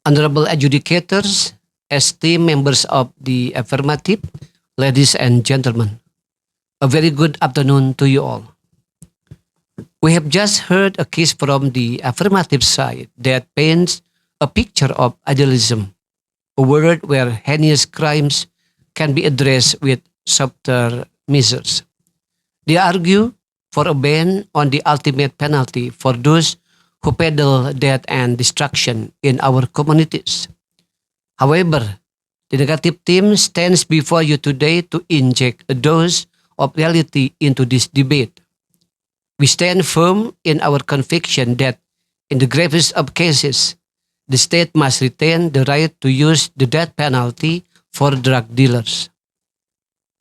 Honorable adjudicators, esteemed members of the affirmative, ladies and gentlemen, a very good afternoon to you all. We have just heard a case from the affirmative side that paints a picture of idealism, a world where heinous crimes can be addressed with softer measures. They argue for a ban on the ultimate penalty for those who peddle death and destruction in our communities. However, the negative team stands before you today to inject a dose of reality into this debate. We stand firm in our conviction that, in the gravest of cases, the state must retain the right to use the death penalty for drug dealers.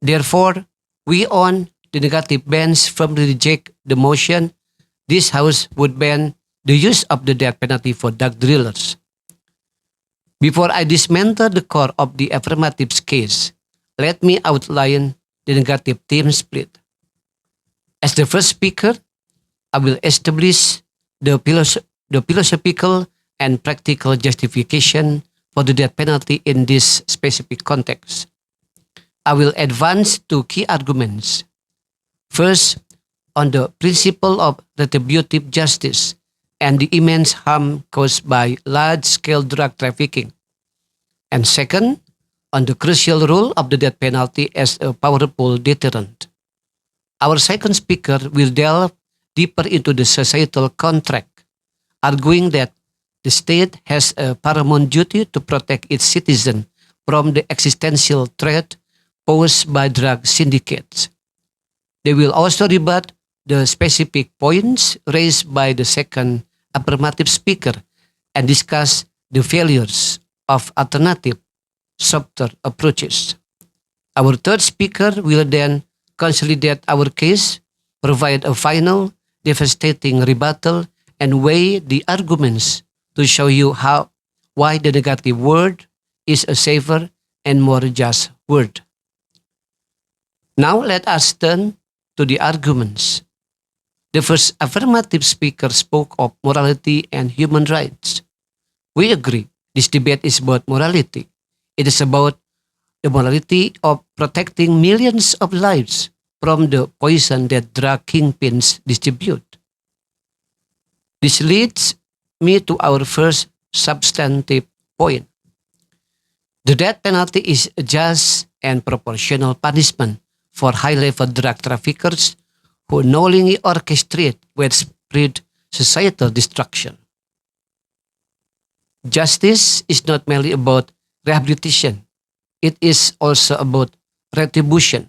Therefore, we on the negative bench firmly reject the motion this House would ban the use of the death penalty for drug dealers. Before I dismantle the core of the affirmative's case, let me outline the negative team split. As the first speaker, I will establish the philosophical and practical justification for the death penalty in this specific context. I will advance two key arguments. First, on the principle of retributive justice and the immense harm caused by large-scale drug trafficking. And second, on the crucial role of the death penalty as a powerful deterrent. Our second speaker will delve deeper into the societal contract, arguing that the state has a paramount duty to protect its citizens from the existential threat posed by drug syndicates. They will also rebut the specific points raised by the second affirmative speaker and discuss the failures of alternative, softer approaches. Our third speaker will then consolidate our case, provide a final, devastating rebuttal, and weigh the arguments to show you why the negative word is a safer and more just word. Now let us turn to the arguments. The first affirmative speaker spoke of morality and human rights. We agree this debate is about morality. It is about the morality of protecting millions of lives from the poison that drug kingpins distribute. This leads me to our first substantive point. The death penalty is a just and proportional punishment for high-level drug traffickers who knowingly orchestrate widespread societal destruction. Justice is not merely about rehabilitation, it is also about retribution.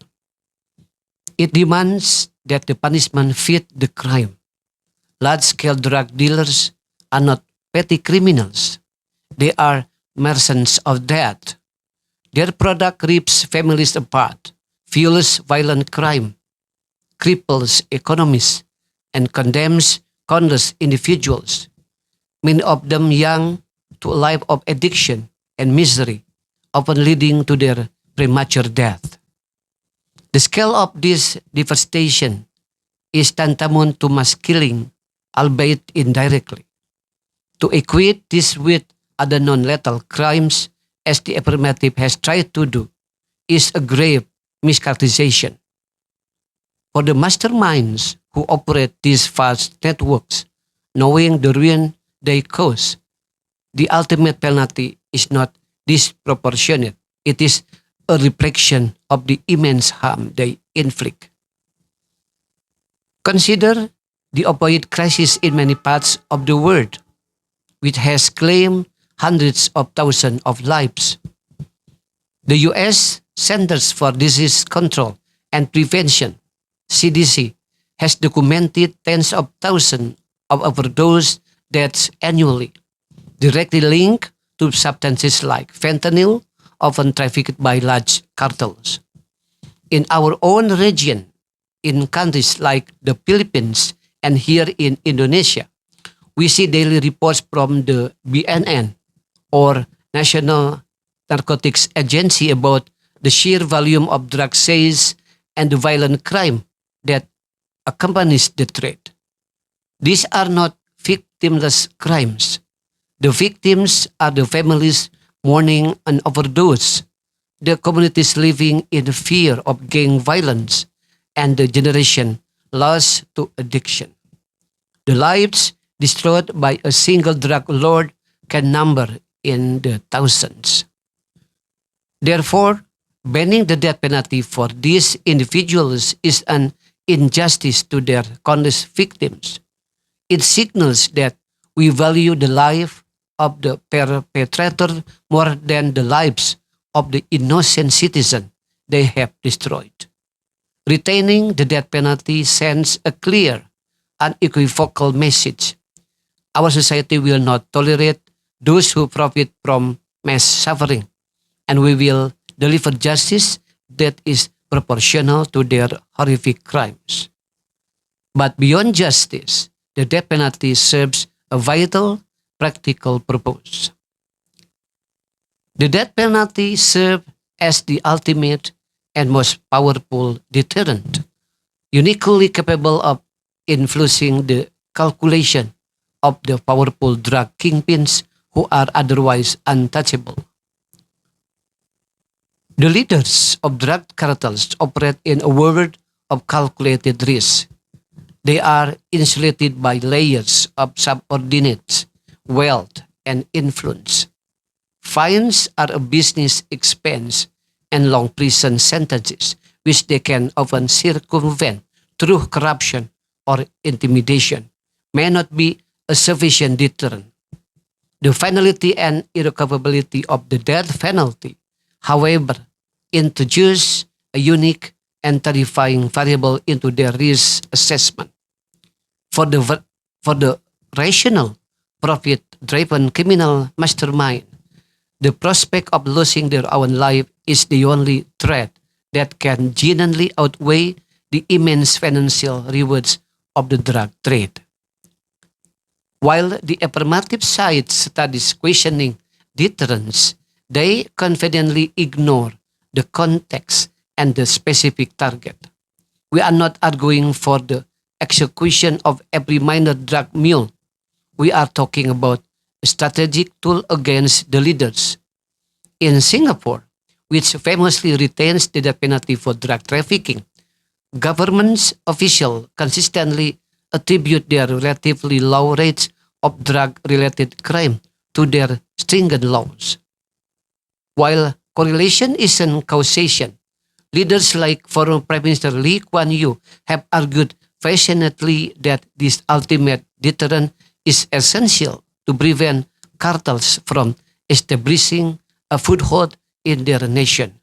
It demands that the punishment fit the crime. Large-scale drug dealers are not petty criminals. They are merchants of death. Their product rips families apart, fuels violent crime, cripples economies, and condemns countless individuals, many of them young, to a life of addiction and misery, often leading to their premature death. The scale of this devastation is tantamount to mass killing, albeit indirectly. To equate this with other non-lethal crimes, as the affirmative has tried to do, is a grave mischaracterization. For the masterminds who operate these vast networks, knowing the ruin they cause, the ultimate penalty is not disproportionate. It is a reflection of the immense harm they inflict. Consider the opioid crisis in many parts of the world, which has claimed hundreds of thousands of lives. The U.S. Centers for Disease Control and Prevention, CDC, has documented tens of thousands of overdose deaths annually, directly linked to substances like fentanyl, often trafficked by large cartels. In our own region, in countries like the Philippines and here in Indonesia, we see daily reports from the BNN, or National Narcotics Agency, about the sheer volume of drug sales and the violent crime that accompanies the trade. These are not victimless crimes. The victims are the families mourning an overdose, the communities living in fear of gang violence, and the generation lost to addiction. The lives destroyed by a single drug lord can number in the thousands. Therefore, banning the death penalty for these individuals is an injustice to their countless victims. It signals that we value the life of the perpetrator more than the lives of the innocent citizen they have destroyed. Retaining the death penalty sends a clear, unequivocal message. Our society will not tolerate those who profit from mass suffering, and we will deliver justice that is proportional to their horrific crimes. But beyond justice, the death penalty serves a vital practical purpose. The death penalty serves as the ultimate and most powerful deterrent, uniquely capable of influencing the calculation of the powerful drug kingpins who are otherwise untouchable. The leaders of drug cartels operate in a world of calculated risk. They are insulated by layers of subordinates, wealth, and influence. Fines are a business expense, and long prison sentences, which they can often circumvent through corruption or intimidation, may not be a sufficient deterrent. The finality and irrevocability of the death penalty, however, introduce a unique and terrifying variable into their risk assessment. For the rational, profit-driven criminal mastermind, the prospect of losing their own life is the only threat that can genuinely outweigh the immense financial rewards of the drug trade. While the affirmative side studies questioning deterrence, they confidently ignore the context and the specific target. We are not arguing for the execution of every minor drug mule. We are talking about a strategic tool against the leaders. In Singapore, which famously retains the death penalty for drug trafficking, government officials consistently attribute their relatively low rates of drug-related crime to their stringent laws. While correlation isn't causation, leaders like former Prime Minister Lee Kuan Yew have argued passionately that this ultimate deterrent is essential to prevent cartels from establishing a foothold in their nation.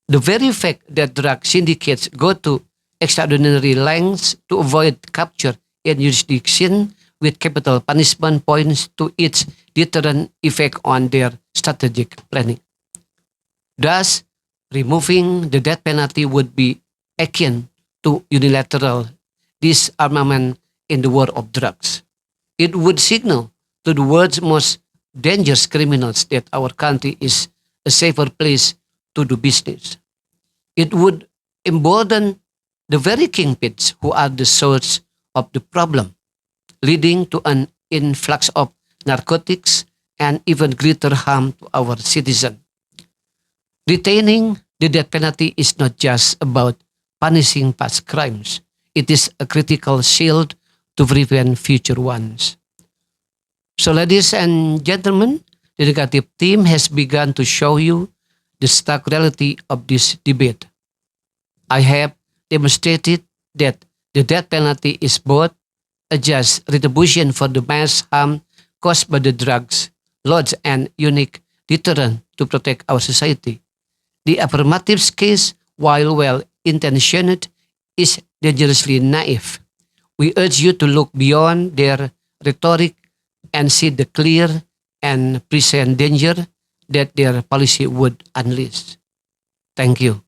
The very fact that drug syndicates go to extraordinary lengths to avoid capture in jurisdiction with capital punishment points to its deterrent effect on their strategic planning. Thus, removing the death penalty would be akin to unilateral disarmament in the war of drugs. It would signal to the world's most dangerous criminals that our country is a safer place to do business. It would embolden the very kingpins who are the source of the problem, leading to an influx of narcotics and even greater harm to our citizens. Retaining the death penalty is not just about punishing past crimes. It is a critical shield to prevent future ones. So, ladies and gentlemen, the educative team has begun to show you the stark reality of this debate. I have demonstrated that the death penalty is both a just retribution for the mass harm caused by the drugs lords and unique deterrent to protect our society. The affirmative case, while well intentioned, is dangerously naive. We urge you to look beyond their rhetoric and see the clear and present danger that their policy would unleash. Thank you.